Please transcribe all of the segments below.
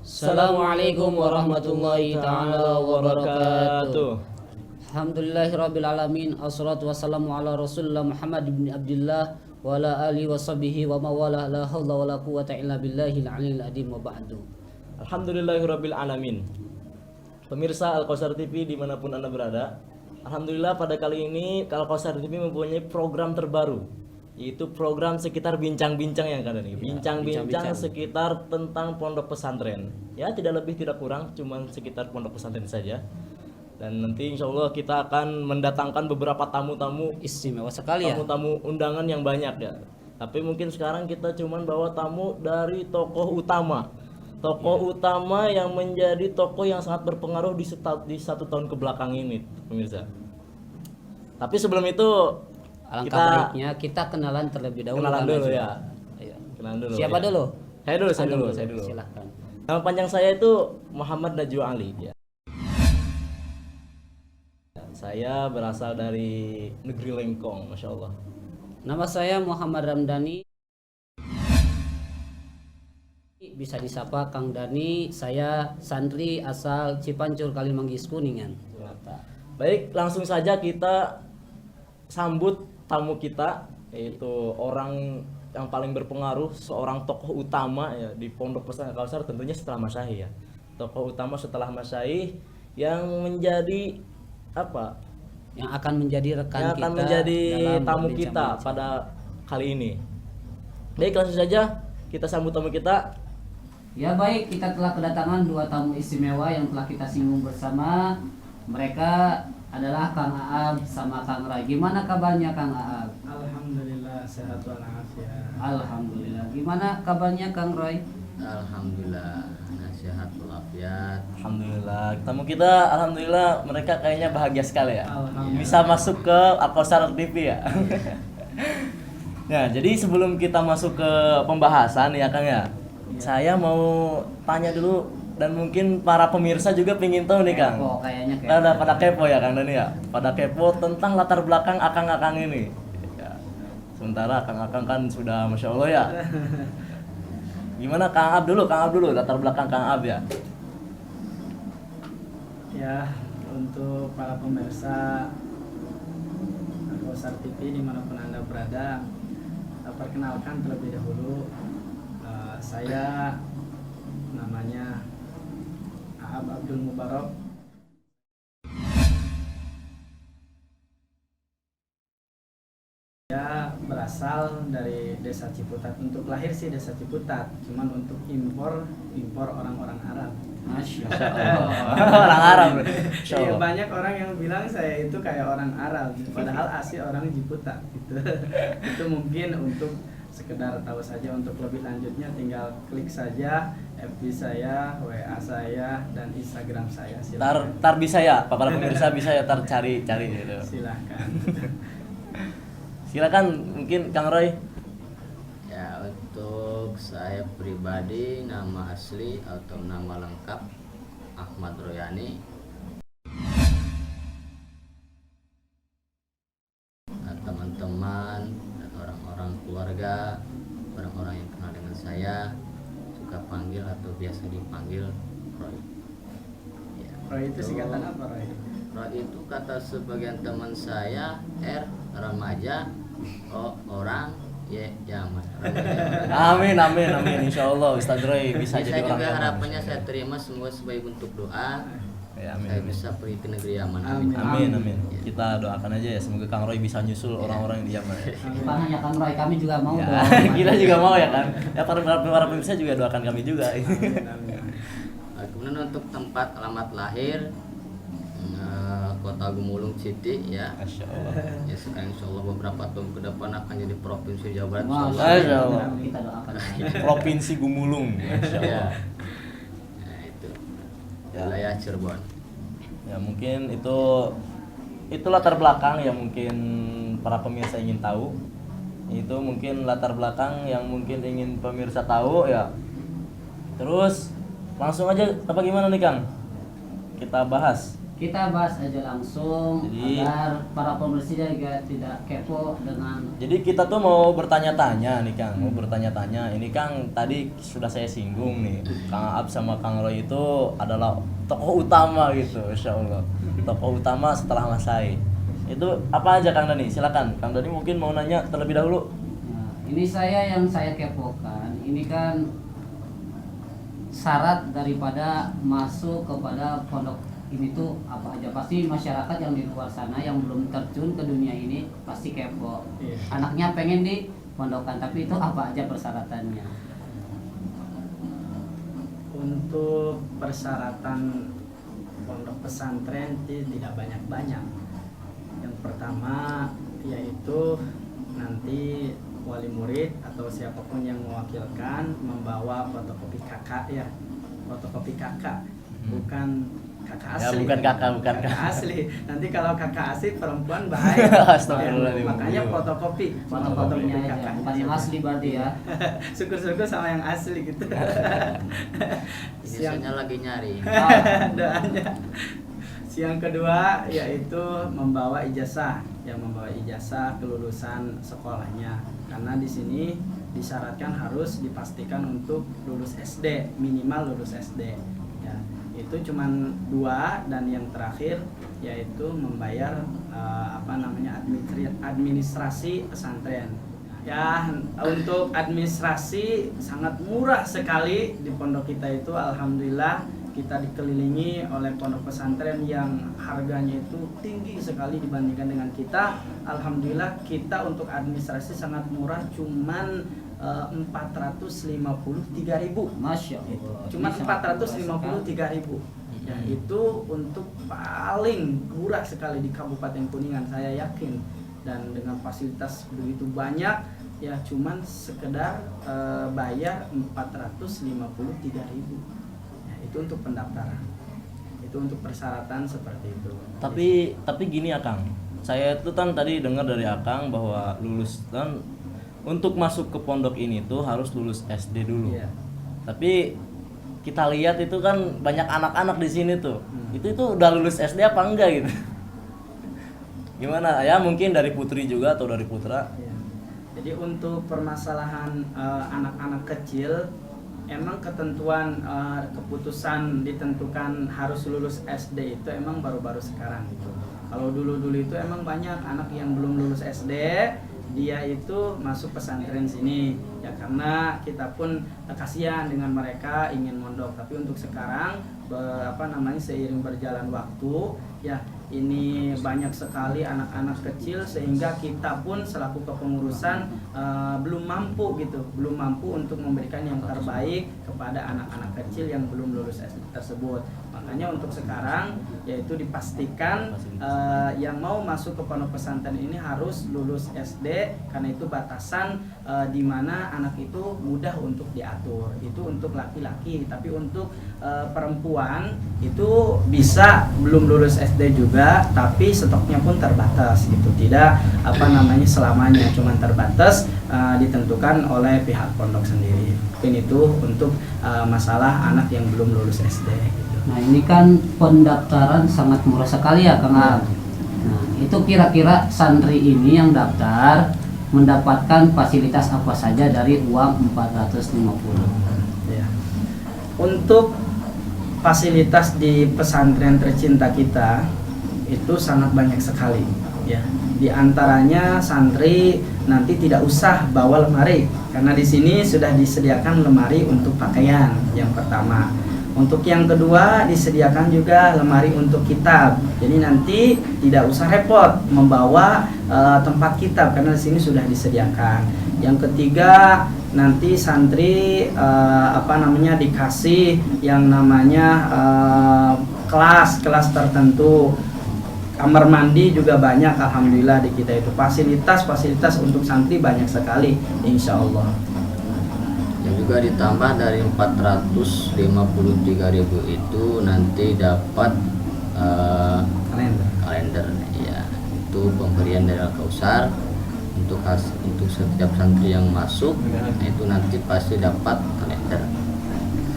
Assalamualaikum warahmatullahi ta'ala wabarakatuh. Alhamdulillahirrabbilalamin. Assalatu wassalamu ala rasulullah Muhammad ibn Abdullah wa ala alihi wa sahbihi wa mawala. La hawla wa la quwata illa billahil aliyil adim wa ba'du. Alhamdulillahirrabbilalamin. Pemirsa Al-Kausar TV dimanapun Anda berada, alhamdulillah pada kali ini Al-Kausar TV mempunyai program terbaru, yaitu program sekitar bincang-bincang yang kali ini. Bincang-bincang sekitar tentang pondok pesantren. Ya, tidak lebih tidak kurang, cuman sekitar pondok pesantren saja. Dan nanti insya Allah kita akan mendatangkan beberapa tamu-tamu Istimewa sekali ya. tamu-tamu undangan yang banyak ya. Tapi mungkin sekarang kita cuman bawa tamu dari tokoh utama. Tokoh utama yang menjadi tokoh yang sangat berpengaruh di 1 tahun kebelakang ini, pemirsa. Tapi sebelum itu Alangkah baiknya kita kenalan terlebih dahulu. kenalan dulu ya. Ayo. Kenalan dulu. Siapa ya. dulu? Saya dulu. Silahkan. Nama panjang saya itu Muhammad Najwa Ali ya. Saya berasal dari negeri Lengkong, Masya Allah. Nama saya Muhammad Ramdhani. Bisa disapa Kang Dani. Saya santri asal Cipancur, Kalimanggis, Kuningan. Baik, langsung saja kita sambut tamu kita, yaitu orang yang paling berpengaruh, seorang tokoh utama ya di Pondok Pesantren Al-Kausar, tentunya setelah Mas Syahih ya. Tokoh utama setelah Mas Syahih yang menjadi apa? Yang akan menjadi rekan Yang kita akan menjadi dalam tamu kita berbincang-bincang. pada kali ini. Baik, langsung saja kita sambut tamu kita. Ya baik, kita telah kedatangan 2 tamu istimewa yang telah kita singgung bersama. Mereka adalah Kang Aab sama Kang Rai. Gimana kabarnya Kang Aab? Alhamdulillah sehat walafiat. Alhamdulillah. Gimana kabarnya Kang Rai? Alhamdulillah, sehat walafiat. Alhamdulillah, tamu kita alhamdulillah mereka kayaknya bahagia sekali ya. Alhamdulillah. Bisa masuk ke Al-Kausar TV ya. Ya, jadi sebelum kita masuk ke pembahasan ya Kang ya. Saya mau tanya dulu dan mungkin para pemirsa juga pengen tahu nih Kang. Kepo, kayaknya Pada kepo ya Kang Dani ya. Pada kepo tentang latar belakang akang-akang ini. Ya. Sementara akang-akang kan sudah Masya Allah ya. Gimana Kang Ab dulu latar belakang Kang Ab ya. Ya, untuk para pemirsa Al-Kausar TV dimanapun Anda berada, perkenalkan terlebih dahulu, saya namanya Aab Abdul Mubarak. Saya berasal dari Desa Ciputat. Untuk lahir sih Desa Ciputat, cuman untuk impor orang-orang Arab. Masya Orang Arab. Masya Iya, Allah. banyak orang yang bilang saya itu kayak orang Arab, padahal asli orang Ciputat gitu. Itu mungkin untuk sekedar tahu saja. Untuk lebih lanjutnya tinggal klik saja FB saya, WA saya, dan Instagram saya. Tar bisa ya, para pemirsa bisa ya cari gitu. Silahkan. Silakan mungkin Kang Roy. Ya, untuk saya pribadi nama asli atau nama lengkap Ahmad Royani. Nah, teman-teman dan orang-orang keluarga, orang-orang yang kenal dengan saya suka panggil atau biasa dipanggil Roy. Ya, Roy itu singkatan apa, Roy? Roy itu kata sebagian teman saya, R remaja, O orang, Y zaman. Amin. Insya Allah Ustadz Roy bisa Saya jadi orang juga yang harapannya saya terima semua sebagai bentuk doa. Ya, Saya amin. bisa pergi ke negeri Yaman. Amin. Kita doakan aja ya semoga Kang Roy bisa nyusul orang-orang yang di Yaman. Bukan hanya Kang Rai, kami juga mau Ya, doa. kita juga mau ya kan. Ya para pemirsa juga doakan kami juga. Kemudian untuk tempat alamat lahir Kota Gumulung City ya. Masya Allah. Ya sekarang insya Allah beberapa tahun ke depan akan jadi provinsi Jawa Barat. Masya Allah. Kita doakan. Provinsi Gumulung. Masya Ya. Allah. Nah itu Ya. wilayah Cirebon. Ya mungkin itu latar belakang yang mungkin para pemirsa ingin tahu. Itu mungkin latar belakang yang mungkin ingin pemirsa tahu ya. Terus langsung aja apa gimana nih Kang? Kita bahas. Kita bahas aja langsung Jadi- agar para pemirsa juga tidak kepo dengan Jadi kita tuh mau bertanya-tanya nih Kang, mau bertanya-tanya. Ini Kang tadi sudah saya singgung nih, Kang Aab sama Kang Roy itu adalah tokoh utama gitu, Insya Allah. Tokoh utama setelah Mas Sai. Itu apa aja Kang Dani? Silakan, Kang Dani mungkin mau nanya terlebih dahulu. Nah, ini yang saya kepokan. Ini kan syarat daripada masuk kepada pondok ini tuh apa aja. Pasti masyarakat yang di luar sana yang belum terjun ke dunia ini pasti kepo. Iya. Anaknya pengen di pondokan, tapi itu apa aja persyaratannya? Untuk persyaratan pondok pesantren tidak banyak-banyak. Yang pertama yaitu nanti wali murid atau siapapun yang mewakilkan membawa fotokopi kakak ya, fotokopi kakak, bukan kakak Ya, asli. bukan kakak, bukan kakak. asli. Nanti kalau kakak asli perempuan bahaya. Astagfirullahaladzim. Makanya fotokopi Fotokopinya aja, kakaknya. bukan yang asli berarti ya. Syukur-syukur sama yang asli gitu. Biasanya lagi nyari. Doanya. Yang kedua yaitu membawa ijazah, yang membawa ijazah kelulusan sekolahnya. Karena di sini disyaratkan harus dipastikan untuk lulus SD, minimal lulus SD. Ya, itu cuman 2, dan yang terakhir yaitu membayar administrasi pesantren. Ya, untuk administrasi sangat murah sekali di pondok kita itu, alhamdulillah. Kita dikelilingi oleh pondok pesantren yang harganya itu tinggi sekali dibandingkan dengan kita. Alhamdulillah kita untuk administrasi sangat murah, cuman 453.000. Masya Allah. Cuma Ini sangat murah 453.000. Ya, itu untuk paling murah sekali di Kabupaten Kuningan, saya yakin. Dan dengan fasilitas begitu banyak, ya cuman sekedar bayar 453.000. Itu untuk pendaftaran, itu untuk persyaratan seperti itu. Tapi gini Akang, saya itu kan tadi dengar dari Akang bahwa lulus kan untuk masuk ke pondok ini tuh harus lulus SD dulu. Iya. Tapi kita lihat itu kan banyak anak-anak di sini tuh. Itu udah lulus SD apa enggak gitu? Gimana? Ya mungkin dari putri juga atau dari putra. Iya. Jadi untuk permasalahan anak-anak kecil, emang ketentuan keputusan ditentukan harus lulus SD itu emang baru-baru sekarang gitu. Kalau dulu-dulu itu emang banyak anak yang belum lulus SD, dia itu masuk pesantren sini ya, karena kita pun kasihan dengan mereka ingin mondok. Tapi untuk sekarang seiring berjalan waktu ya, ini banyak sekali anak-anak kecil sehingga kita pun selaku kepengurusan belum mampu untuk memberikan yang terbaik kepada anak-anak kecil yang belum lulus SD tersebut. Makanya untuk sekarang yaitu dipastikan yang mau masuk ke pondok pesantren ini harus lulus SD, karena itu batasan di mana anak itu mudah untuk diatur. Itu untuk laki-laki, tapi untuk perempuan itu bisa belum lulus SD juga, tapi stoknya pun terbatas gitu. Tidak selamanya, cuma terbatas ditentukan oleh pihak pondok sendiri. Mungkin itu untuk masalah anak yang belum lulus SD gitu. Nah ini kan pendaftaran sangat murah sekali ya Kang Ab. Nah itu kira-kira santri ini yang daftar mendapatkan fasilitas apa saja dari uang 450? Ya. Untuk fasilitas di pesantren tercinta kita itu sangat banyak sekali ya. Di antaranya santri nanti tidak usah bawa lemari, karena di sini sudah disediakan lemari untuk pakaian yang pertama. Untuk yang kedua disediakan juga lemari untuk kitab. Jadi nanti tidak usah repot membawa tempat kitab, karena di sini sudah disediakan. Yang ketiga nanti santri dikasih yang namanya kelas tertentu. Kamar mandi juga banyak, alhamdulillah di kita itu fasilitas untuk santri banyak sekali, insya Allah. Yang juga ditambah dari 453.000 itu nanti dapat kalender ya, itu pemberian dari Al-Kausar untuk setiap santri yang masuk, itu nanti pasti dapat kalender.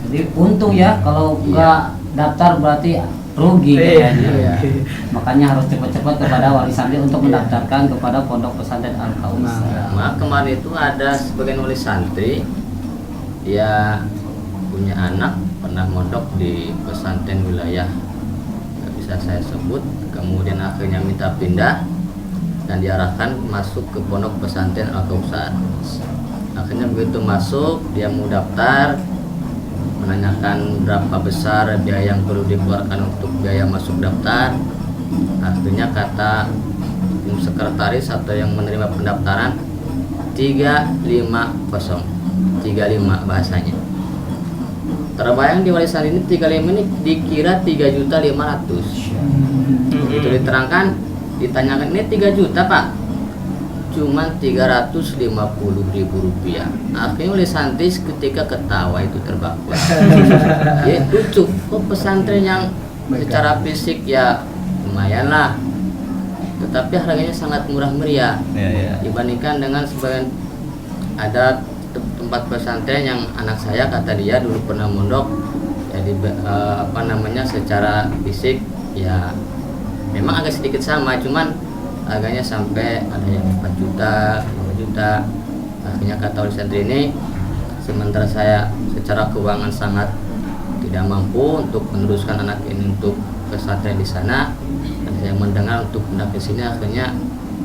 Jadi untung ya, kalau nggak daftar berarti rugi kayaknya. Iya. Makanya harus cepat-cepat kepada wali santri untuk mendaftarkan kepada Pondok Pesantren Al Kautsar. Nah, kemarin itu ada sebagian wali santri dia punya anak pernah mondok di pesantren wilayah nggak bisa saya sebut, kemudian akhirnya minta pindah dan diarahkan masuk ke Pondok Pesantren Al Kautsar. Akhirnya begitu masuk dia mau daftar, menanyakan berapa besar biaya yang perlu dikeluarkan untuk biaya masuk daftar. Akhirnya kata tim sekretaris atau yang menerima pendaftaran 350 bahasanya. Terbayang di warisan ini 35 ini dikira 3.500.000. Itu diterangkan, ditanyakan ini 3 juta Pak, cuman 350.000 rupiah. Akhirnya oleh santri ketika ketawa itu terbakar. Ya lucu, kok pesantren yang secara fisik ya lumayan lah, tetapi harganya sangat murah meriah dibandingkan dengan sebagian ada tempat pesantren yang anak saya kata dia dulu pernah mondok jadi secara fisik ya memang agak sedikit sama, cuman harganya sampai ada yang 4 juta 5 juta. Akhirnya kata wali santri ini, sementara saya secara keuangan sangat tidak mampu untuk meneruskan anak ini untuk pesantren di sana, dan saya mendengar untuk pindah ke sini, akhirnya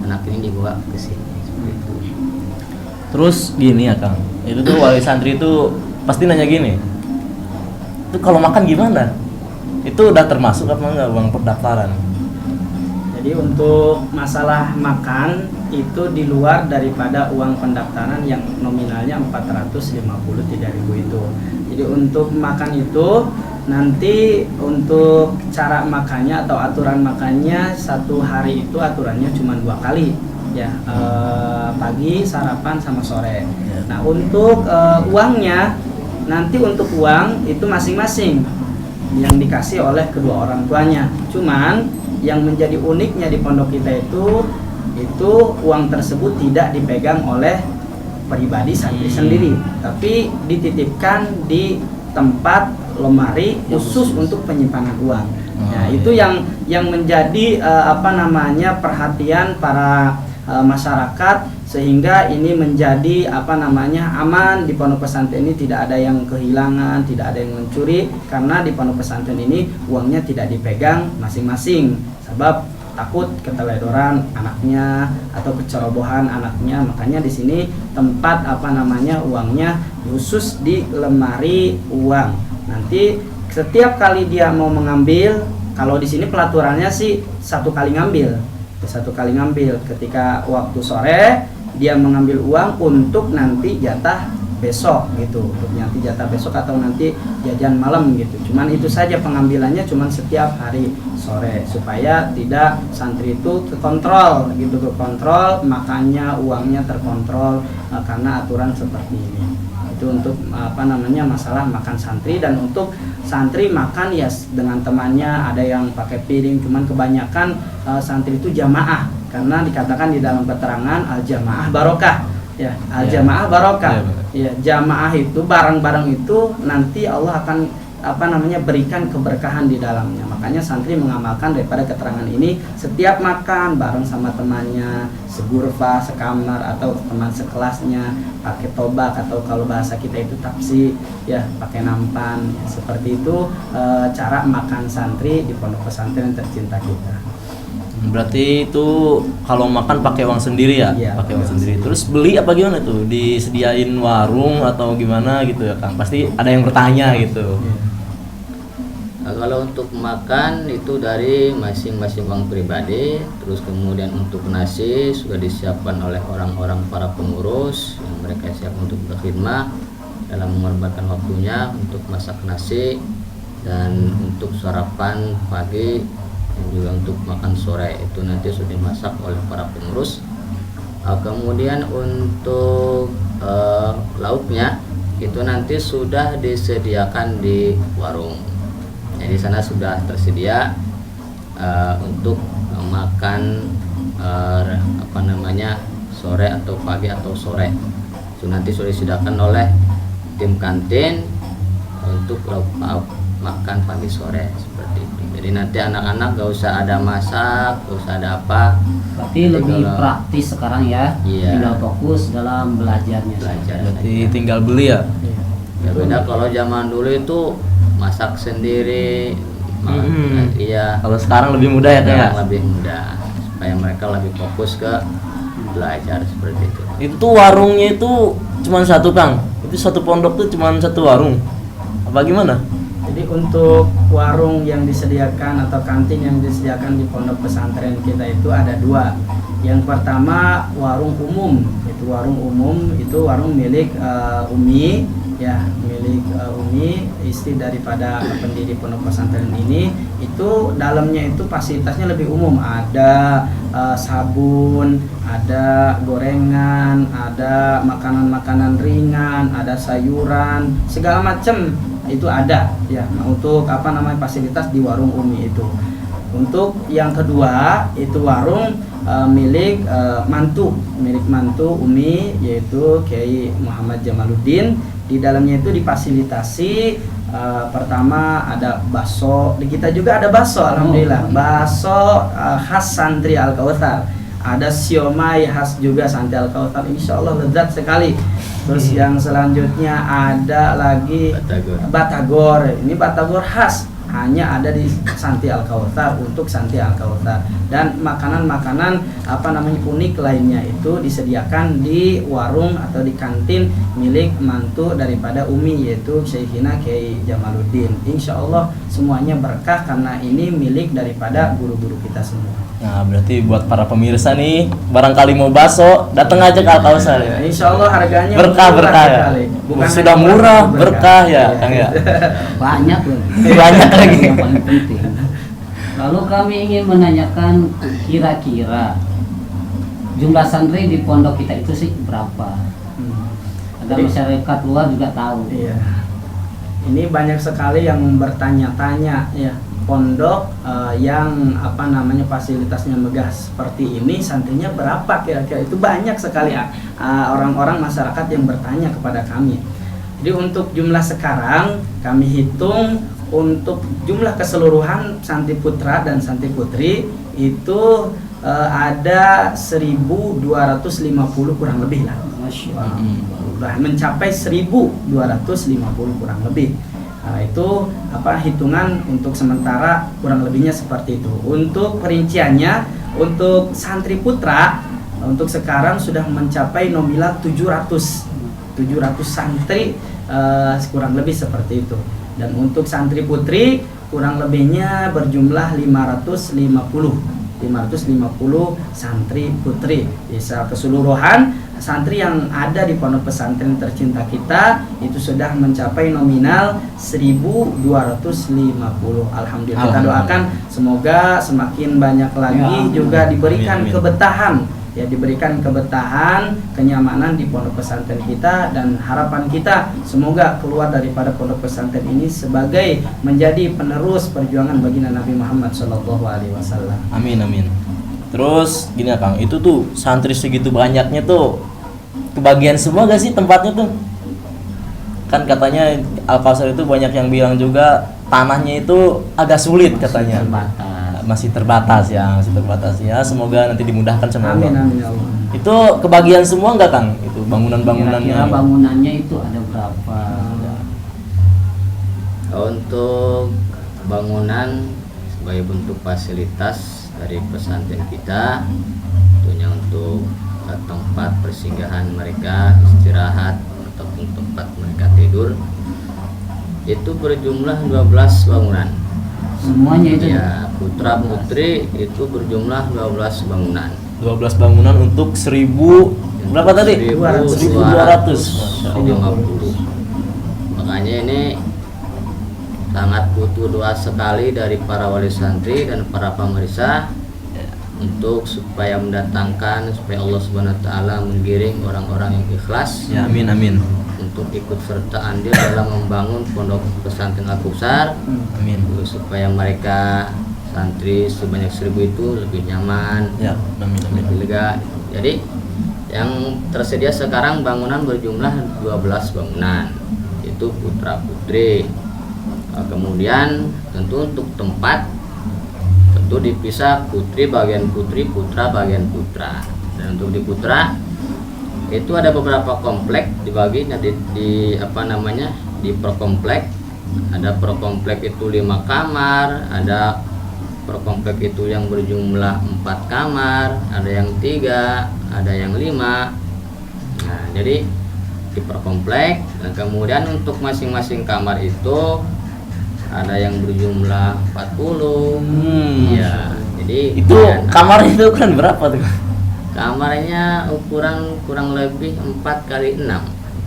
anak ini dibawa ke sini seperti itu. Terus gini ya Kang, itu tuh wali santri itu pasti nanya gini, itu kalau makan gimana? Itu udah termasuk apa enggak uang pendaftaran? Jadi untuk masalah makan itu di luar daripada uang pendaftaran yang nominalnya 453.000 itu. Jadi untuk makan itu nanti untuk cara makannya atau aturan makannya satu hari itu aturannya cuma 2 kali ya, pagi, sarapan sama sore. Nah untuk uangnya nanti untuk uang itu masing-masing yang dikasih oleh kedua orang tuanya. Cuman yang menjadi uniknya di pondok kita itu uang tersebut tidak dipegang oleh pribadi santri sendiri, tapi dititipkan di tempat lemari khusus untuk penyimpanan uang. Nah, itu yang menjadi perhatian para masyarakat, sehingga ini menjadi aman di pondok pesantren ini, tidak ada yang kehilangan, tidak ada yang mencuri, karena di pondok pesantren ini uangnya tidak dipegang masing-masing, sebab takut keteledoran anaknya atau kecerobohan anaknya. Makanya di sini tempat uangnya khusus di lemari uang. Nanti setiap kali dia mau mengambil, kalau di sini pelaturannya sih satu kali ngambil. Ketika waktu sore dia mengambil uang untuk nanti jatah besok gitu, untuk nanti jatah besok atau nanti jajan malam gitu. Cuman itu saja pengambilannya, cuman setiap hari sore, supaya tidak santri itu kekontrol gitu, makannya uangnya terkontrol karena aturan seperti ini. Itu untuk masalah makan santri. Dan untuk santri makan ya dengan temannya, ada yang pakai piring, cuman kebanyakan santri itu jamaah, karena dikatakan di dalam keterangan al jamaah barokah ya, al jamaah barokah ya, jamaah itu barang-barang itu nanti Allah akan berikan keberkahan di dalamnya. Makanya santri mengamalkan daripada keterangan ini, setiap makan bareng sama temannya, segurfa, sekamar atau teman sekelasnya, pakai tobak atau kalau bahasa kita itu tapsi ya, pakai nampan ya, seperti itu cara makan santri di pondok pesantren tercinta kita. Berarti itu kalau makan pakai uang sendiri ya? Iya, pakai uang sendiri. Terus beli apa gimana tuh? Disediain warung atau gimana gitu ya Kang? Pasti ada yang bertanya gitu. Nah, kalau untuk makan itu dari masing-masing uang pribadi. Terus kemudian untuk nasi sudah disiapkan oleh orang-orang para pengurus yang mereka siap untuk berkhidmat dalam mengorbankan waktunya untuk masak nasi, dan untuk sarapan pagi dan juga untuk makan sore itu nanti sudah dimasak oleh para pengurus. Kemudian untuk lauknya itu nanti sudah disediakan di warung. Jadi sana sudah tersedia untuk makan sore atau pagi atau sore. Itu nanti sudah disediakan oleh tim kantin untuk lauk pauk makan pagi sore seperti itu. Jadi nanti anak-anak gak usah ada masak, gak usah ada apa. Berarti Jadi lebih kalau- praktis sekarang ya. Iya. Tinggal fokus dalam belajarnya. Belajar. Berarti tinggal beli ya. Ya beda kalau zaman dulu itu masak sendiri. Iya. Kalau sekarang lebih mudah ya Kang ya. Sekarang lebih mudah supaya mereka lebih fokus ke belajar seperti itu. Itu warungnya itu cuma satu Kang. Itu satu pondok tuh cuma satu warung. Apa gimana? Jadi untuk warung yang disediakan atau kantin yang disediakan di pondok pesantren kita itu ada dua. Yang pertama warung umum, itu warung milik Umi, ya milik Umi, istri daripada pendiri pondok pesantren ini. Itu dalamnya itu fasilitasnya lebih umum, ada sabun, ada gorengan, ada makanan-makanan ringan, ada sayuran, segala macam itu ada ya. Nah, untuk fasilitas di warung Umi itu. Untuk yang kedua itu warung milik mantu Umi, yaitu Kiai Muhammad Jamaluddin. Di dalamnya itu difasilitasi pertama ada bakso, di kita juga ada bakso, alhamdulillah, bakso khas santri Al-Kautsar. Ada siomay khas juga santri Al-Kautsar, insya Allah lezat sekali. Terus yang selanjutnya ada lagi Batagor. Ini Batagor khas, hanya ada di Santi Al-Kautsar, untuk Santi Al-Kautsar. Dan makanan-makanan unik lainnya itu disediakan di warung atau di kantin milik mantu daripada Umi, yaitu Syekhina Kiai Jamaluddin. Insya Allah semuanya berkah karena ini milik daripada guru-guru kita semua. Nah, berarti buat para pemirsa nih, barangkali mau bakso, datang aja ke Al-Kautsar ya. Insya Allah harganya Berkah murah ya. sekali. Bukan Sudah hanya murah, tapi berkah ya, Iya. Kang ya. Banyak loh. Banyak lagi. Yang paling penting. Lalu kami ingin menanyakan kira-kira jumlah santri di pondok kita itu sih berapa? Agar Jadi- masyarakat luar juga tahu. Iya. Ini banyak sekali yang bertanya-tanya ya, pondok yang fasilitasnya megah seperti ini santrinya berapa kira-kira? Itu banyak sekali orang-orang masyarakat yang bertanya kepada kami. Jadi untuk jumlah sekarang kami hitung untuk jumlah keseluruhan santri putra dan santri putri itu ada 1.250 kurang lebih lah. Masya Allah. Udah mencapai 1.250 kurang lebih. Nah, itu hitungan untuk sementara kurang lebihnya seperti itu. Untuk perinciannya, untuk santri putra untuk sekarang sudah mencapai nominal 700 santri, kurang lebih seperti itu. Dan untuk santri putri kurang lebihnya berjumlah 550 santri putri. Bisa keseluruhan santri yang ada di pondok pesantren tercinta kita itu sudah mencapai nominal 1.250. Alhamdulillah. Kita doakan semoga semakin banyak lagi Ya, juga diberikan amin. kebetahan, ya diberikan kebetahan, kenyamanan di pondok pesantren kita, dan harapan kita semoga keluar daripada pondok pesantren ini sebagai menjadi penerus perjuangan baginda Nabi Muhammad SAW. Amin amin. Terus gini ya Kang, itu tuh santri segitu banyaknya tuh kebagian semua gak sih tempatnya tuh? Kan katanya Al-Kautsar itu banyak yang bilang juga tanahnya itu agak sulit katanya. Masih terbatas ya. Semoga nanti dimudahkan sama Allah. Amin amin ya Allah. Itu kebagian semua nggak Kang? Itu bangunan-bangunannya. Kira-kira bangunannya itu ada berapa? Untuk bangunan sebagai bentuk fasilitas dari pesantren kita, tentunya untuk tempat persinggahan mereka, istirahat ataupun tempat mereka tidur, itu berjumlah 12 bangunan. Semuanya itu Ya, putra putri itu berjumlah 12 bangunan. 12 bangunan untuk 1000 berapa tadi? 1250. Makanya ini sangat butuh doa sekali dari para wali santri dan para pemirsa untuk supaya mendatangkan, supaya Allah Subhanahu wa taala menggiring orang-orang yang ikhlas Ya, amin amin. untuk ikut serta andil dalam membangun pondok pesantren Al-Kautsar, Amin. supaya mereka santri sebanyak 1000 itu lebih nyaman, Ya, amin amin. lebih lega. Jadi yang tersedia sekarang bangunan berjumlah 12 bangunan, itu putra putri. Kemudian tentu untuk tempat tentu dipisah putri bagian putri, putra bagian putra. Dan untuk di putra itu ada beberapa komplek dibagi di per komplek. Ada per komplek itu 5 kamar, ada per komplek itu yang berjumlah 4 kamar, ada yang 3, ada yang 5. Nah, jadi di per komplek. Dan kemudian untuk masing-masing kamar itu ada yang berjumlah 40. Ya, jadi Itu kamar itu kan berapa tuh? kamarnya ukuran kurang lebih 4 kali 6.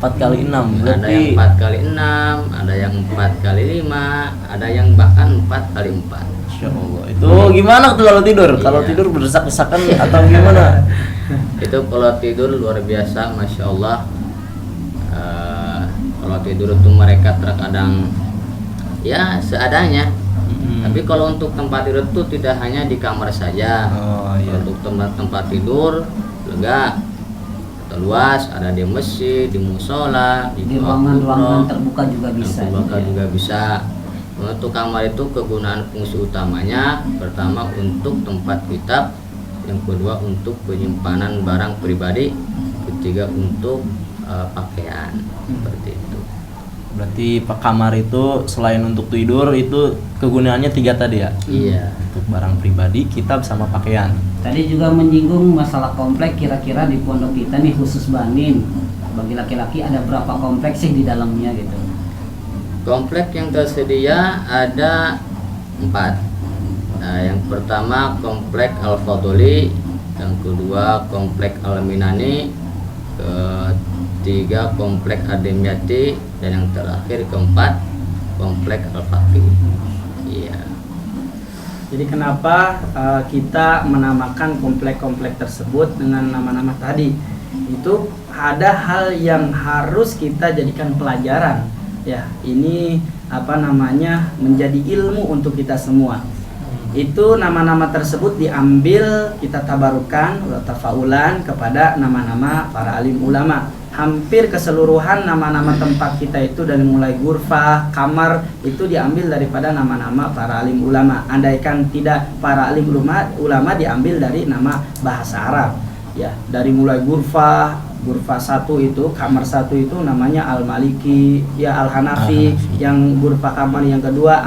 4 kali 6 Ada yang 4 kali 6, ada yang 4 kali 5, ada yang bahkan 4 kali 4. Masya Allah. Itu gimana tuh kalau tidur? Iya. Kalau tidur berdesak-desakan atau gimana? Itu kalau tidur luar biasa, Masya Allah. Kalau tidur itu mereka terkadang ya seadanya. Tapi kalau untuk tempat tidur itu tidak hanya di kamar saja. Oh iya. Untuk tempat tidur lega atau luas, ada di masjid, di musola, Di ruangan-ruangan terbuka juga bisa. terbuka juga bisa. Untuk kamar itu kegunaan fungsi utamanya pertama untuk tempat kitab, yang kedua untuk penyimpanan barang pribadi, ketiga untuk pakaian. Seperti itu. Berarti pak kamar itu selain untuk tidur itu kegunaannya 3 tadi ya? Iya. Untuk barang pribadi, kitab sama pakaian. Tadi juga menyinggung masalah komplek, kira-kira di pondok kita nih khusus Banin, bagi laki-laki ada berapa komplek sih di dalamnya gitu? Komplek yang tersedia ada 4. Nah, yang pertama komplek Al-Fadli, yang kedua komplek Al-Minani, ketiga komplek Ademyati, dan yang terakhir keempat komplek Al-Faqih. Iya. Jadi kenapa kita menamakan komplek-komplek tersebut dengan nama-nama tadi? Itu ada hal yang harus kita jadikan pelajaran. Ya, ini menjadi ilmu untuk kita semua. Itu nama-nama tersebut diambil, kita tabarukan atau tafaulan kepada nama-nama para alim ulama. Hampir keseluruhan nama-nama tempat kita itu dari mulai ghurfah, kamar itu diambil daripada nama-nama para alim ulama. Andaikan tidak para alim ulama diambil dari nama bahasa Arab. Ya, dari mulai ghurfah 1 itu, kamar 1 itu namanya Al-Maliki, ya Al-Hanafi, yang ghurfah kamar yang kedua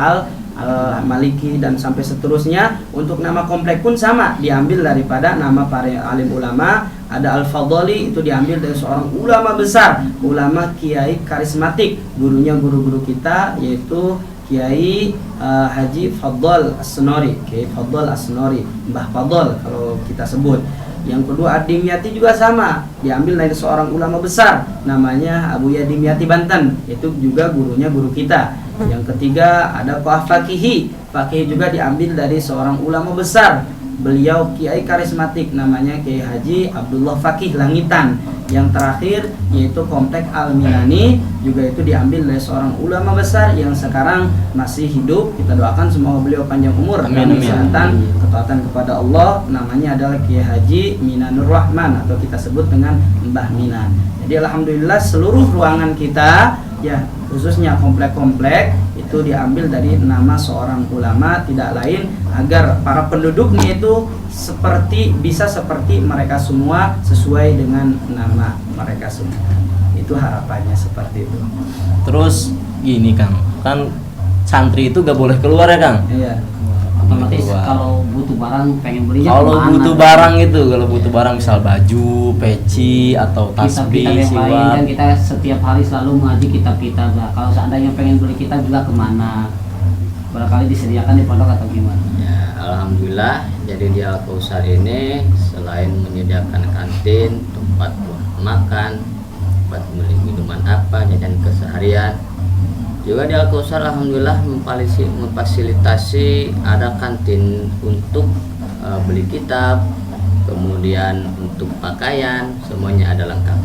Al-Maliki, dan sampai seterusnya. Untuk nama komplek pun sama, diambil daripada nama para alim ulama. Ada Al-Fadli, itu diambil dari seorang ulama besar, ulama kiai karismatik, gurunya guru-guru kita yaitu Kiai Haji Fadl As-Senori, Kiai Fadl As-Senori, Mbah Fadl kalau kita sebut. Yang kedua Ad-Dimyati juga sama, diambil dari seorang ulama besar namanya Abu Yadimyati Banten, itu juga gurunya guru kita. Yang ketiga ada Fakihi, Fakihi juga diambil dari seorang ulama besar, beliau kiai karismatik namanya Kiai Haji Abdullah Fakih Langitan. Yang terakhir yaitu komplek Al-Minani, juga itu diambil dari seorang ulama besar yang sekarang masih hidup. Kita doakan semoga beliau panjang umur dan kesehatan, ketaatan kepada Allah. Namanya adalah Kiai Haji Minanur Rahman, atau kita sebut dengan Mbah Minan. Jadi alhamdulillah seluruh ruangan kita, ya khususnya komplek-komplek, itu diambil dari nama seorang ulama, tidak lain agar para penduduknya itu bisa seperti mereka semua, sesuai dengan nama mereka semua. Itu harapannya seperti itu. Terus gini Kang, kan santri itu gak boleh keluar ya Kang? Iya. Otomatis Keluar. kalau butuh barang pengen belinya Kalau kemana? butuh barang itu, kalau butuh barang misal baju, peci atau tasbih, kitab-kitab yang lain siwak. kan kita setiap hari selalu mengaji kitab-kitab. Nah, kalau seandainya pengen beli kitab juga kemana? Barangkali disediakan di pondok atau gimana? Ya, alhamdulillah. Jadi di Al-Kausar ini selain menyediakan kantin, tempat buat makan, tempat beli minuman apa, jajan keseharian, juga di Al-Kausar alhamdulillah memfasilitasi ada kantin untuk beli kitab, kemudian untuk pakaian, semuanya ada lengkap.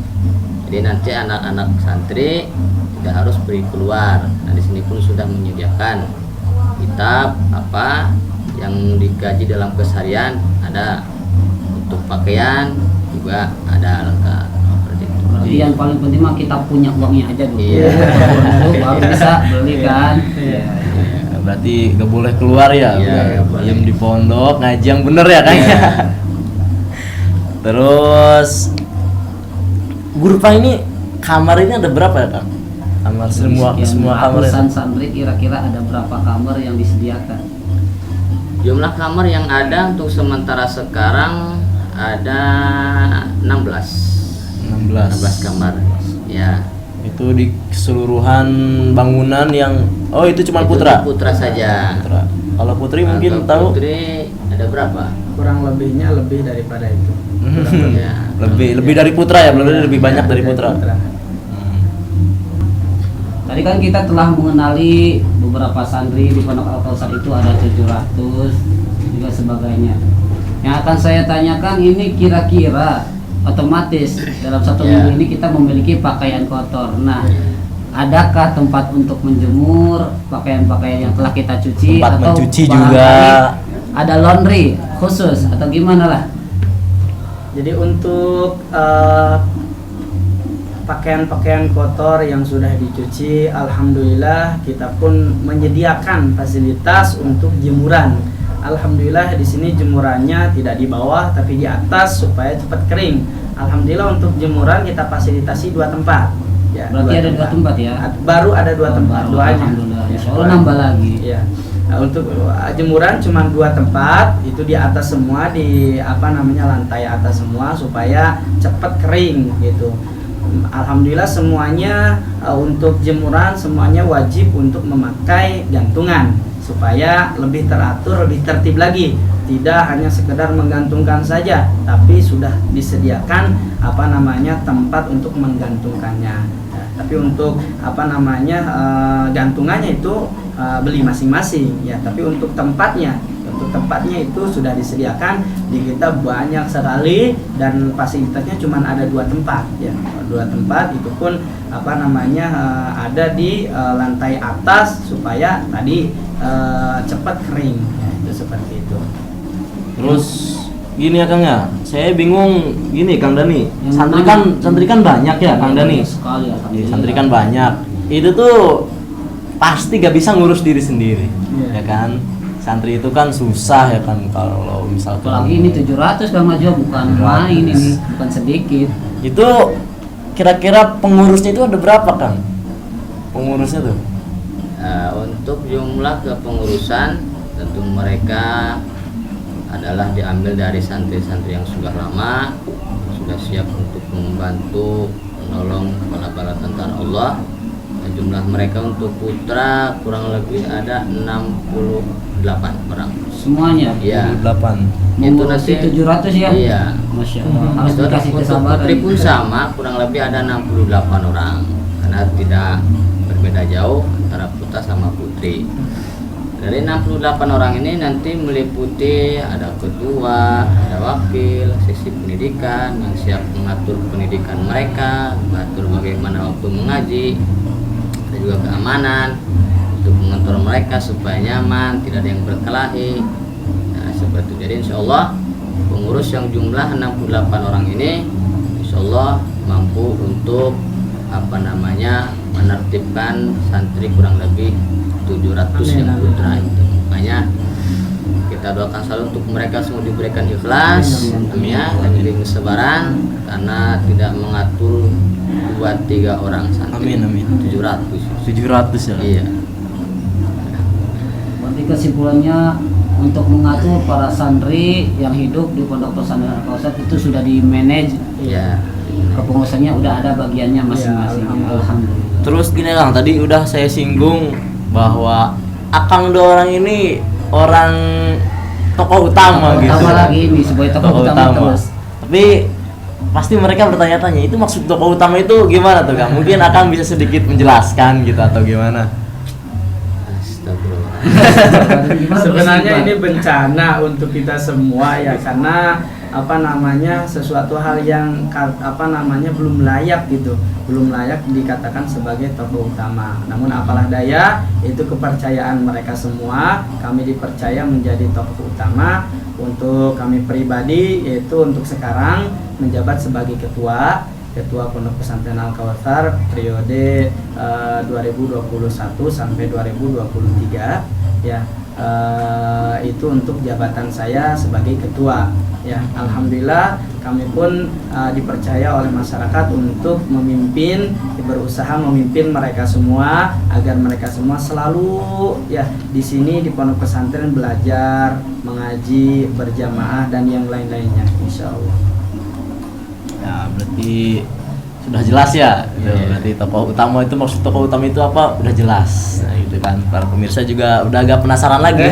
Jadi nanti anak-anak santri tidak harus pergi keluar. Nah, di sini pun sudah menyediakan kitab apa yang dikaji dalam keseharian, ada untuk pakaian juga ada lengkap seperti itu. Jadi yang paling penting mah kita punya uangnya aja dulu. Iya. Dulu baru bisa beli kan. Iya. Ya, berarti gak boleh keluar ya, Iya, nggak boleh. diam di pondok ngaji yang bener ya Kang. Iya. Terus Guru Pak ini kamar ini ada berapa ya Kang? Kamar semua Sekian kamar ratusan ini? santri kira-kira ada berapa kamar yang disediakan? Jumlah kamar yang ada untuk sementara sekarang ada 16 kamar. Ya. Itu di keseluruhan bangunan yang itu cuma Itu putra. Putra saja. Putra. Kalau putri mungkin Kalau tahu Putri ada berapa? Kurang lebihnya lebih daripada itu. Ya. lebih dari putra ya, lebih banyak dari putra. Tadi kan kita telah mengenali beberapa santri di Pondok Al-Kausar itu ada 700 juga sebagainya. Yang akan saya tanyakan ini kira-kira otomatis dalam satu Ya. minggu ini kita memiliki pakaian kotor. Nah, adakah tempat untuk menjemur pakaian-pakaian yang telah kita cuci Tempat atau mencuci barangkali juga. ada laundry khusus atau gimana lah? Jadi untuk pakaian-pakaian kotor yang sudah dicuci, alhamdulillah kita pun menyediakan fasilitas untuk jemuran. Alhamdulillah di sini jemurannya tidak di bawah tapi di atas supaya cepat kering. Alhamdulillah untuk jemuran kita fasilitasi 2 tempat. Ya, Berarti ada 2 tempat ya? Baru ada 2 tempat, Baru, doanya. alhamdulillah. Ya, Insya Allah nambah lagi. Iya. Nah, untuk jemuran cuma 2 tempat, itu di atas semua, di lantai atas semua supaya cepat kering gitu. Alhamdulillah semuanya untuk jemuran semuanya wajib untuk memakai gantungan supaya lebih teratur, lebih tertib lagi. Tidak hanya sekedar menggantungkan saja, tapi sudah disediakan tempat untuk menggantungkannya. Nah, tapi untuk gantungannya itu beli masing-masing ya, tapi untuk tempatnya itu sudah disediakan di kita banyak sekali dan fasilitasnya cuma ada 2 tempat ya. 2 tempat itu pun ada di lantai atas supaya tadi cepat kering ya, itu seperti itu. Terus gini ya Kang ya, saya bingung gini Kang Dani. Yang Santri kan banyak ya Kang Dani. Sekali Iya, alhamdulillah. santri kan banyak. Itu tuh pasti gak bisa ngurus diri sendiri, Iya. ya kan? Santri itu kan susah ya kan kalau misalkan. Apalagi ini 700 Bang Majo, bukan main ini, bukan sedikit. Itu kira-kira pengurusnya itu ada berapa Kang? Pengurusnya tuh? Untuk jumlah kepengurusan tentu mereka adalah diambil dari santri-santri yang sudah lama, sudah siap untuk membantu menolong bala-bala tentara Allah. Dan jumlah mereka untuk putra kurang lebih ada 68 orang. Semuanya. Iya. 8. Mengurusi 700 ya? Iya. Masya Allah. Harus Itu dikasih untuk kesabaran. putri pun sama, kurang lebih ada 68 orang. Karena tidak berbeda jauh antara putra sama putri. Dari 68 orang ini nanti meliputi ada ketua, ada wakil, sesi pendidikan yang siap mengatur pendidikan mereka, mengatur bagaimana waktu mengaji, ada juga keamanan untuk mengontrol mereka supaya nyaman, tidak ada yang berkelahi. Nah, seperti itu. Jadi insya Allah pengurus yang jumlah 68 orang ini insya Allah mampu untuk menertibkan santri kurang lebih 700 yang putra itu. Makanya kita doakan selalu untuk mereka semua diberikan ikhlas ya, dan diberi kesabaran karena tidak mengatur 2-3 orang santri. Amin, amin. 700 ya. Iya. Berarti kesimpulannya untuk mengatur para santri yang hidup di Pondok Pesantren Al-Kausar itu sudah di manage. Iya. Kepengurusannya udah ada bagiannya masing-masing. Ya, Alhamdulillah. Terus gini Kang, tadi udah saya singgung bahwa Akang dua orang ini orang tokoh utama gitu. Utama lagi ini sebagai tokoh utama terus. Tapi pasti mereka bertanya-tanya, itu maksud tokoh utama itu gimana tuh Kang? Mungkin Akang bisa sedikit menjelaskan gitu atau gimana? Astagfirullah. Gimana Sebenarnya terus, ini Pak? bencana untuk kita semua ya, karena sesuatu hal yang belum layak gitu, belum layak dikatakan sebagai tokoh utama. Namun apalah daya, itu kepercayaan mereka semua. Kami dipercaya menjadi tokoh utama. Untuk kami pribadi yaitu untuk sekarang menjabat sebagai ketua Ketua Pondok Pesantren Al Kautsar periode 2021 sampai 2023 ya. Itu untuk jabatan saya sebagai ketua ya. Alhamdulillah kami pun dipercaya oleh masyarakat untuk memimpin, berusaha memimpin mereka semua agar mereka semua selalu ya di sini di pondok pesantren belajar, mengaji, berjamaah dan yang lain-lainnya insya Allah. Ya, berarti sudah jelas ya. Berarti tokoh utama itu, maksud tokoh utama itu apa? Udah jelas. Nah, gitu kan. Para pemirsa juga udah agak penasaran lagi.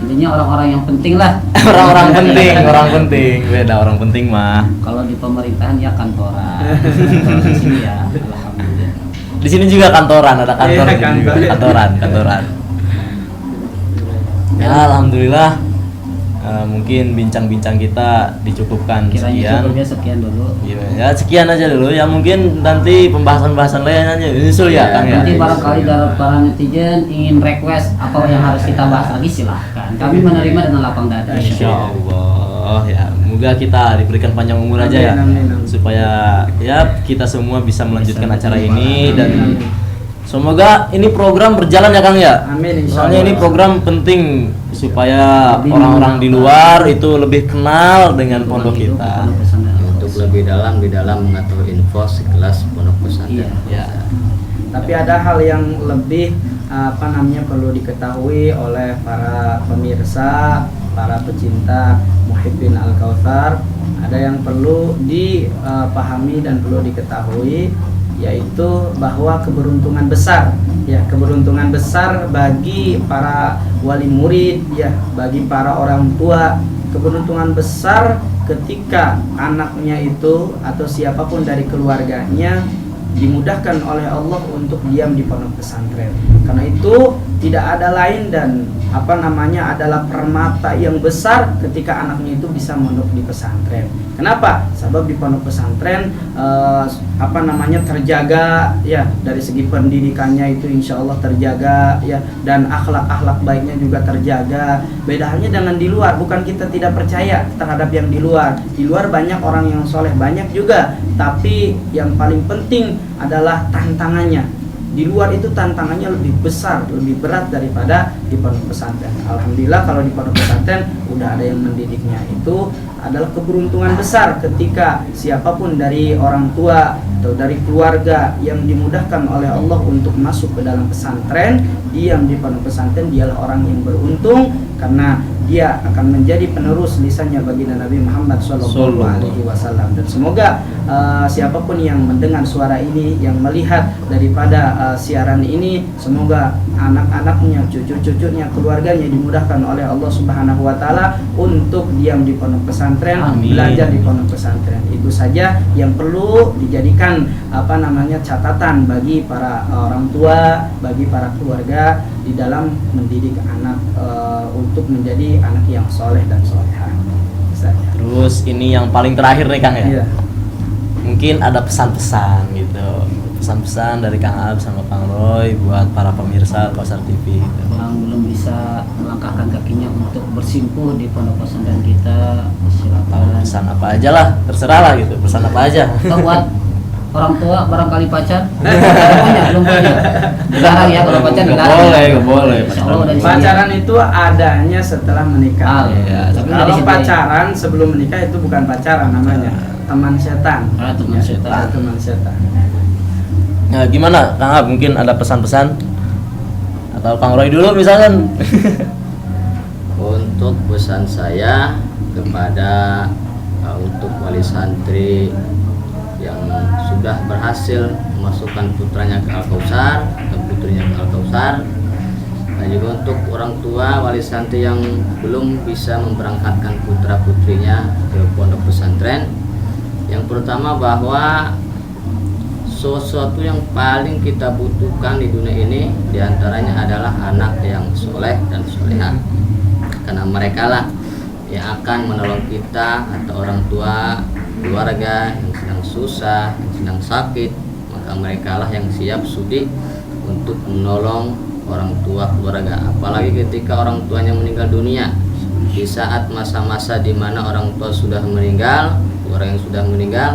Intinya orang-orang yang penting lah. Orang penting. Beda orang penting mah. Kalau di pemerintahan ya kantoran. Kalau di sini ya alhamdulillah. Di sini juga kantoran, ada kantor Iya, di sini juga. kantor. Kantoran. Ya, alhamdulillah. Mungkin bincang-bincang kita dicukupkan Kiranya sekian. cukupnya sekian dulu. Ya, sekian aja dulu. Ya mungkin nanti pembahasan-pembahasan lainnya nyusul ya, Kang ya. Nanti barangkali dari para netizen ingin request apa yang harus kita bahas lagi silahkan. Kami menerima dengan lapang dada. Insya Allah ya, semoga kita diberikan panjang umur aja ya, Amin, amin. supaya ya kita semua bisa melanjutkan Bisa acara berjumpa. ini dan Amin. semoga ini program berjalan ya Kang ya. Amin, insya Soalnya Allah. ini program penting supaya Lebih orang-orang di luar itu lebih kenal dengan pondok Hidup kita. pondok pesantren. Untuk lebih dalam di dalam mengetahui info sekelas pondok pesantren. Iya. Tapi ada hal yang lebih perlu diketahui oleh para pemirsa, para pecinta Muhibbin Al Kautsar. Ada yang perlu dipahami dan perlu diketahui, yaitu bahwa keberuntungan besar bagi para wali murid ya, bagi para orang tua, keberuntungan besar ketika anaknya itu atau siapapun dari keluarganya dimudahkan oleh Allah untuk diam di pondok pesantren. Karena itu tidak ada lain dan adalah permata yang besar ketika anaknya itu bisa mondok di pesantren. Kenapa? Sebab di pondok pesantren terjaga ya, dari segi pendidikannya itu insya Allah terjaga ya, dan akhlak baiknya juga terjaga. Beda halnya dengan di luar, bukan kita tidak percaya terhadap yang di luar. Di luar banyak orang yang soleh, banyak juga, tapi yang paling penting adalah tantangannya. Di luar itu tantangannya lebih besar, lebih berat daripada di pondok pesantren. Alhamdulillah kalau di pondok pesantren udah ada yang mendidiknya, itu adalah keberuntungan besar ketika siapapun dari orang tua atau dari keluarga yang dimudahkan oleh Allah untuk masuk ke dalam pesantren, diam di pondok pesantren, dialah orang yang beruntung karena dia akan menjadi penerus lisannya baginda Nabi Muhammad SAW. Dan semoga siapapun yang mendengar suara ini, yang melihat daripada siaran ini, semoga anak-anaknya, cucu-cucunya, keluarganya dimudahkan oleh Allah Subhanahu wa taala untuk diam di pondok pesantren, Amin. belajar di pondok pesantren. Itu saja yang perlu dijadikan catatan bagi para orang tua, bagi para keluarga di dalam mendidik anak untuk menjadi anak yang soleh dan solehah. Itu saja. Terus ini yang paling terakhir nih Kang ya. Iya. Mungkin ada pesan-pesan gitu. Pesan-pesan dari Kang Ab sama Kang Roy buat para pemirsa Kautsar TV gitu. Yang belum bisa melangkahkan kakinya untuk bersimpuh di pondok pesantren kita, Tahu silakan. pesan apa aja lah, terserah lah gitu. Pesan apa aja. Atau buat orang tua barangkali pacar, belum punya. Dilarang ya kalau pacar, dilarang. Nggak boleh. Insya Allah udah di sini. Pacaran itu adanya setelah menikah. Ah, iya. Tapi udah Kalau disediain. pacaran sebelum menikah itu bukan pacaran namanya, teman setan. Ah, teman setan. Teman setan. Nah, gimana Kang Ab? Mungkin ada pesan-pesan atau Kang Roy dulu misalkan. Untuk pesan saya kepada untuk wali santri yang sudah berhasil memasukkan putranya ke Al Kautsar atau putrinya ke Al Kautsar, dan juga untuk orang tua wali santri yang belum bisa memberangkatkan putra putrinya ke pondok pesantren. Yang pertama, bahwa sesuatu yang paling kita butuhkan di dunia ini diantaranya adalah anak yang soleh dan solehah, karena mereka lah yang akan menolong kita atau orang tua, keluarga yang sedang susah, yang sedang sakit, maka mereka lah yang siap sudi untuk menolong orang tua, keluarga. Apalagi ketika orang tuanya meninggal dunia, di saat masa-masa di mana orang tua sudah meninggal, orang yang sudah meninggal,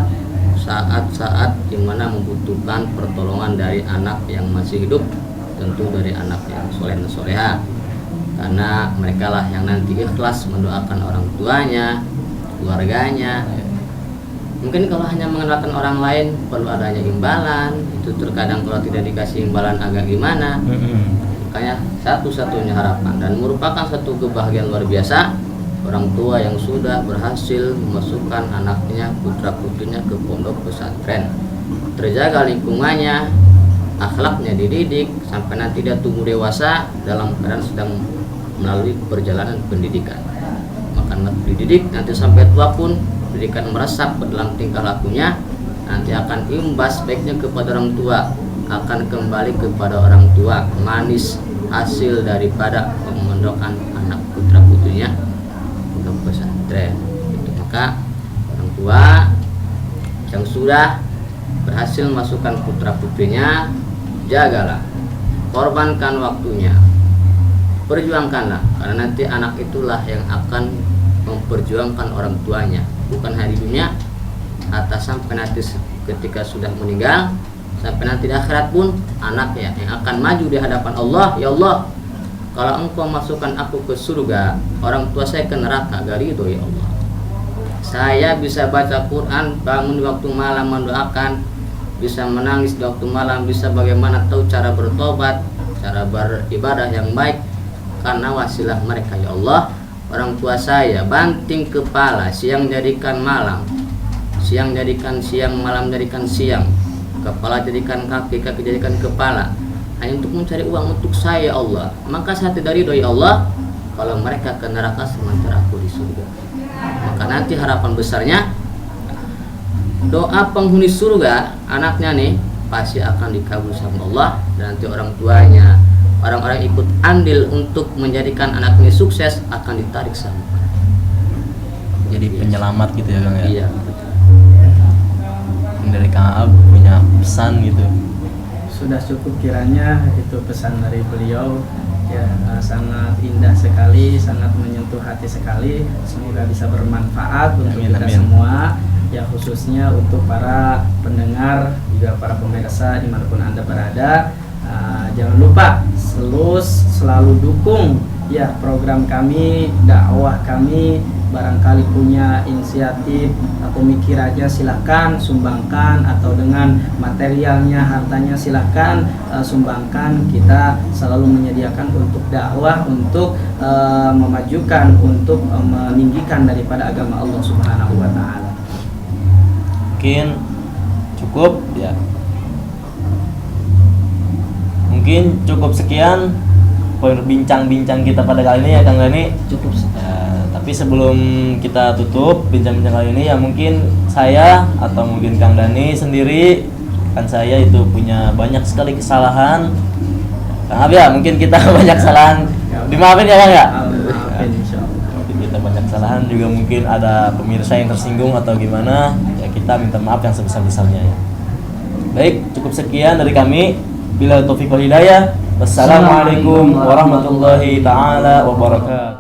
saat-saat dimana membutuhkan pertolongan dari anak yang masih hidup, tentu dari anak yang soleh dan soleha, karena mereka lah yang nanti ikhlas mendoakan orang tuanya, keluarganya. Mungkin kalau hanya mengandalkan orang lain perlu adanya imbalan, itu terkadang kalau tidak dikasih imbalan agak gimana. Makanya satu-satunya harapan dan merupakan satu kebahagiaan luar biasa, orang tua yang sudah berhasil memasukkan anaknya, putra putrinya ke pondok pesantren, terjaga lingkungannya, akhlaknya dididik sampai nanti dia tumbuh dewasa dalam keadaan sedang melalui perjalanan pendidikan. Maka dididik nanti sampai tua pun pendidikan meresap ke dalam tingkah lakunya, nanti akan imbas baiknya kepada orang tua, akan kembali kepada orang tua, manis hasil daripada pemondokan anak putra putrinya ke pesantren. Maka orang tua yang sudah berhasil masukkan putra putrinya, jagalah, korbankan waktunya, perjuangkanlah, karena nanti anak itulah yang akan memperjuangkan orang tuanya, bukan hari dunia, atas sampai nanti ketika sudah meninggal, sampai nanti di akhirat pun anaknya yang akan maju di hadapan Allah. Ya Allah, kalau engkau masukkan aku ke surga, orang tua saya ke neraka, gak ridho ya Allah. Saya bisa baca Quran, bangun di waktu malam mendoakan, bisa menangis di waktu malam, bisa bagaimana tahu cara bertobat, cara beribadah yang baik, karena wasilah mereka ya Allah. Orang tua saya banting kepala, siang jadikan malam, siang jadikan siang, malam jadikan siang, kepala jadikan kaki, kaki jadikan kepala, hanya untuk mencari uang untuk saya ya Allah. Maka saya tidak ridho ya Allah kalau mereka ke neraka sementara aku di surga. Maka nanti harapan besarnya doa penghuni surga anaknya nih pasti akan dikabul sama Allah, dan nanti orang tuanya, orang-orang ikut andil untuk menjadikan anak ini sukses akan ditarik sama. Jadi penyelamat gitu ya Kang ya. Iya, betul. Dari Kang Ab punya pesan gitu. Sudah cukup kiranya itu pesan dari beliau ya, sangat indah sekali, sangat menyentuh hati sekali. Semoga bisa bermanfaat untuk Amin, kita amin. semua ya, khususnya untuk para pendengar, juga para pemirsa dimanapun Anda berada. Jangan lupa selalu dukung ya program kami, dakwah kami. Barangkali punya inisiatif atau pemikirannya silahkan sumbangkan, atau dengan materialnya, hartanya silahkan sumbangkan. Kita selalu menyediakan untuk dakwah, untuk memajukan, untuk meninggikan daripada agama Allah Subhanahu wa Ta'ala. Mungkin cukup ya. Mungkin cukup sekian bincang-bincang kita pada kali ini ya Kang Dani. Cukup. Tapi sebelum kita tutup bincang-bincang kali ini ya, mungkin saya atau mungkin Kang Dani sendiri, kan saya itu punya banyak sekali kesalahan. Kang Ab ya, mungkin kita banyak kesalahan. Dimaafin ya Kang ya? Maafin insyaallah. Mungkin kita banyak kesalahan, juga mungkin ada pemirsa yang tersinggung atau gimana. Ya kita minta maaf yang sebesar-besarnya ya. Baik, cukup sekian dari kami. Bila taufiq wal hidayah. Wassalamualaikum warahmatullahi taala wabarakatuh.